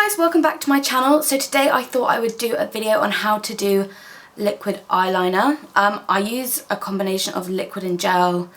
guys, welcome back to my channel. So today I thought I would do a video on how to do liquid eyeliner. I use a combination of liquid and gel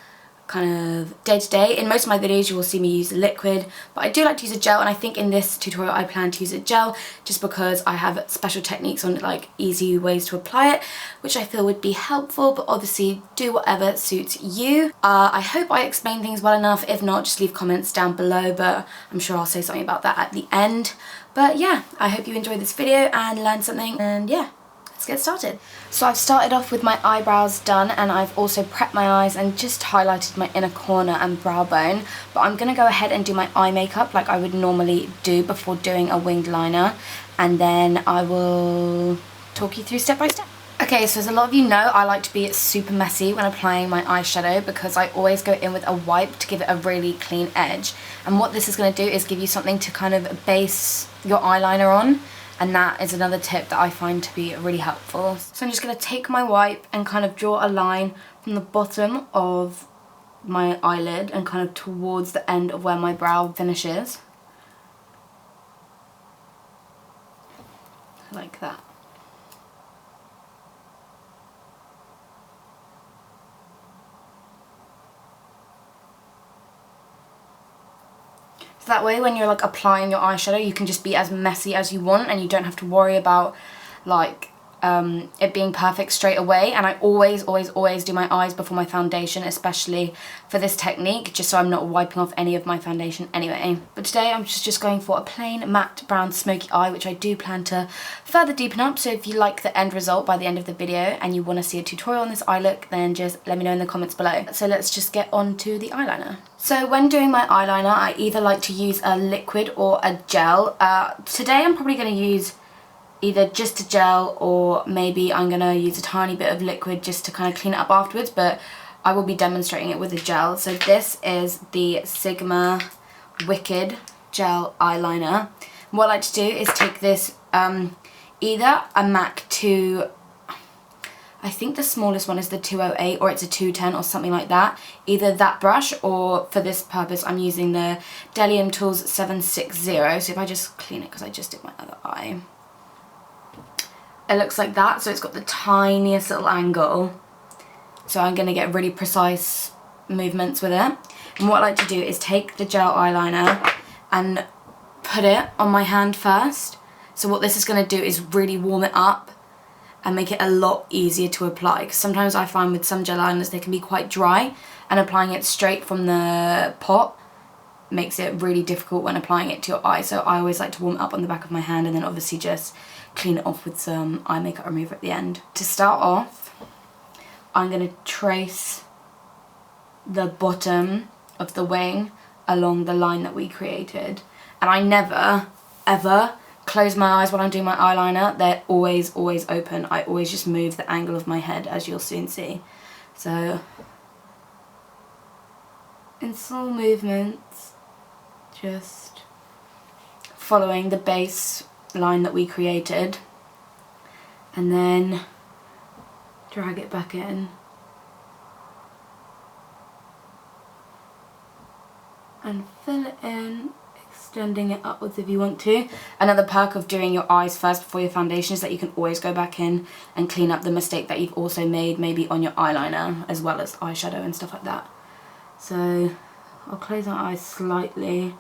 kind of day to day. In most of my videos you will see me use a liquid, but I do like to use a gel, and I think in this tutorial I plan to use a gel just because I have special techniques on like easy ways to apply it, which I feel would be helpful, but obviously do whatever suits you. I hope I explained things well enough. If not, just leave comments down below, but I'm sure I'll say something about that at the end. But yeah, I hope you enjoyed this video and learned something, and yeah, let's get started. So I've started off with my eyebrows done, and I've also prepped my eyes and just highlighted my inner corner and brow bone. But I'm going to go ahead and do my eye makeup like I would normally do before doing a winged liner, and then I will talk you through step by step. Okay, so as a lot of you know, I like to be super messy when applying my eyeshadow because I always go in with a wipe to give it a really clean edge. And what this is going to do is give you something to kind of base your eyeliner on. And that is another tip that I find to be really helpful. So I'm just going to take my wipe and kind of draw a line from the bottom of my eyelid and kind of towards the end of where my brow finishes. Like that. That way when you're like applying your eyeshadow you can just be as messy as you want, and you don't have to worry about like it being perfect straight away. And I always do my eyes before my foundation, especially for this technique, just so I'm not wiping off any of my foundation anyway. But today I'm just going for a plain matte brown smoky eye, which I do plan to further deepen up. So if you like the end result by the end of the video and you want to see a tutorial on this eye look, then just let me know in the comments below. So let's just get on to the eyeliner. So when doing my eyeliner, I either like to use a liquid or a gel. Today I'm probably going to use either just a gel, or maybe I'm going to use a tiny bit of liquid just to kind of clean it up afterwards, but I will be demonstrating it with a gel. So this is the Sigma Wicked Gel Eyeliner. What I like to do is take this, either a MAC 2, I think the smallest one is the 208 or it's a 210 or something like that. Either that brush, or for this purpose I'm using the Delium Tools 760. So if I just clean it because I just did my other eye. It looks like that, so it's got the tiniest little angle. So I'm going to get really precise movements with it. And what I like to do is take the gel eyeliner and put it on my hand first. So what this is going to do is really warm it up and make it a lot easier to apply. Because sometimes I find with some gel liners they can be quite dry, and applying it straight from the pot makes it really difficult when applying it to your eye. So I always like to warm it up on the back of my hand and then obviously just clean it off with some eye makeup remover at the end. To start off, I'm going to trace the bottom of the wing along the line that we created. And I never, ever close my eyes while I'm doing my eyeliner. They're always open. I always just move the angle of my head, as you'll soon see. So, in small movements, just following the base line that we created, and then drag it back in and fill it in, extending it upwards if you want to. Another perk of doing your eyes first before your foundation is that you can always go back in and clean up the mistake that you've also made maybe on your eyeliner as well as eyeshadow and stuff like that. So I'll close my eyes slightly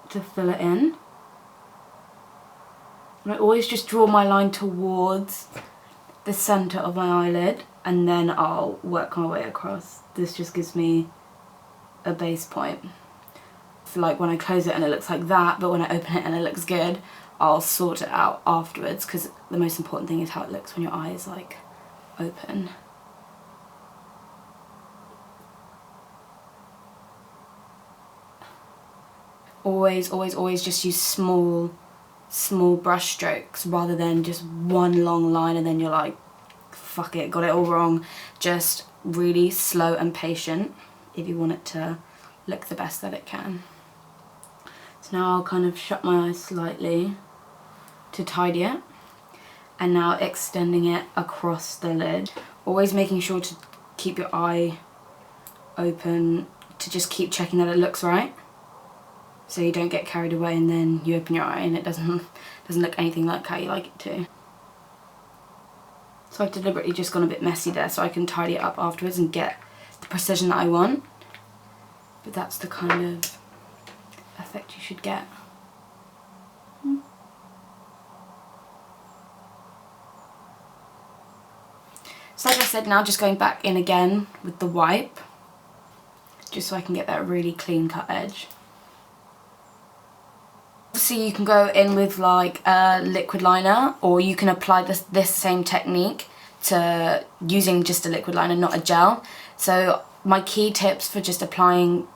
to fill it in. And I always just draw my line towards the centre of my eyelid, and then I'll work my way across. This just gives me a base point. So like when I close it and it looks like that, but when I open it and it looks good, I'll sort it out afterwards, because the most important thing is how it looks when your eye is like open. Always just use small brush strokes rather than just one long line and then you're like, fuck it, got it all wrong. Just really slow and patient if you want it to look the best that it can. So now I'll kind of shut my eyes slightly to tidy it, and now extending it across the lid. Always making sure to keep your eye open to just keep checking that it looks right. so you don't get carried away and then you open your eye and it doesn't look anything like how you like it to. So I've deliberately just gone a bit messy there so I can tidy it up afterwards and get the precision that I want. But that's the kind of effect you should get. So like I said, now just going back in again with the wipe, just so I can get that really clean cut edge. Obviously you can go in with like a liquid liner, or you can apply this same technique to using just a liquid liner, not a gel. So my key tips for just applying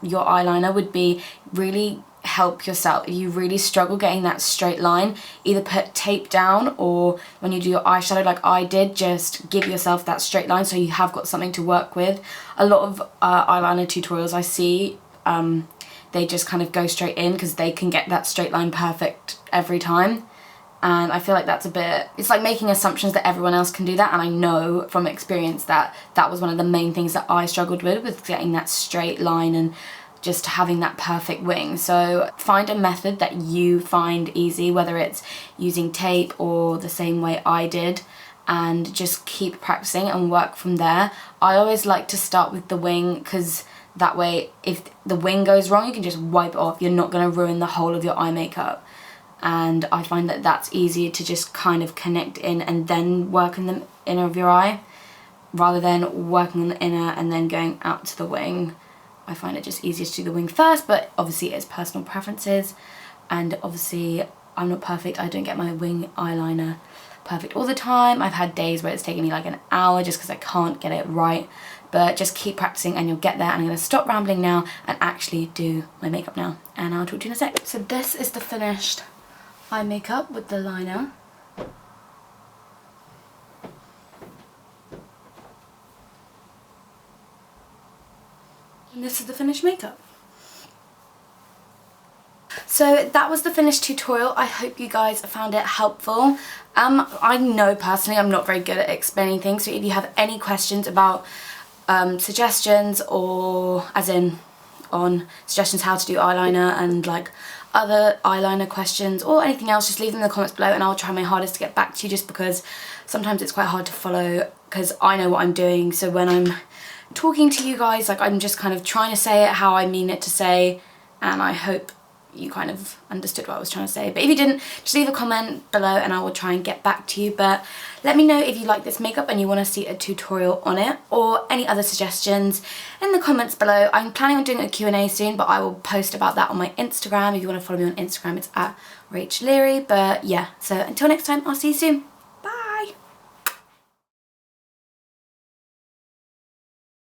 your eyeliner would be really help yourself. If you really struggle getting that straight line, either put tape down, or when you do your eyeshadow like I did, just give yourself that straight line so you have got something to work with. A lot of eyeliner tutorials I see, they just kind of go straight in because they can get that straight line perfect every time. And I feel like that's a bit, it's like making assumptions that everyone else can do that, and I know from experience that that was one of the main things that I struggled with getting that straight line and just having that perfect wing. So find a method that you find easy, whether it's using tape or the same way I did, and just keep practicing and work from there. I always like to start with the wing because that way if the wing goes wrong you can just wipe it off. You're not going to ruin the whole of your eye makeup. And I find that that's easier to just kind of connect in and then work in the inner of your eye, rather than working on the inner and then going out to the wing. I find it just easier to do the wing first, but obviously it's personal preferences, and obviously I'm not perfect. I don't get my wing eyeliner perfect all the time. I've had days where it's taken me like an hour just because I can't get it right, but just keep practicing and you'll get there. And I'm going to stop rambling now and actually do my makeup now, and I'll talk to you in a sec. So this is the finished eye makeup with the liner. And this is the finished makeup. So that was the finished tutorial. I hope you guys found it helpful. I know personally I'm not very good at explaining things, so if you have any questions about suggestions, or as in on suggestions how to do eyeliner and like other eyeliner questions or anything else, just leave them in the comments below and I'll try my hardest to get back to you, just because sometimes it's quite hard to follow because I know what I'm doing. So when I'm talking to you guys, like I'm just kind of trying to say it how I mean it to say, and I hope you kind of understood what I was trying to say. But if you didn't, just leave a comment below and I will try and get back to you. But let me know if you like this makeup and you want to see a tutorial on it, or any other suggestions in the comments below. I'm planning on doing a Q&A soon, but I will post about that on my Instagram. If you want to follow me on Instagram, it's at Leary. But yeah, so until next time, I'll see you soon.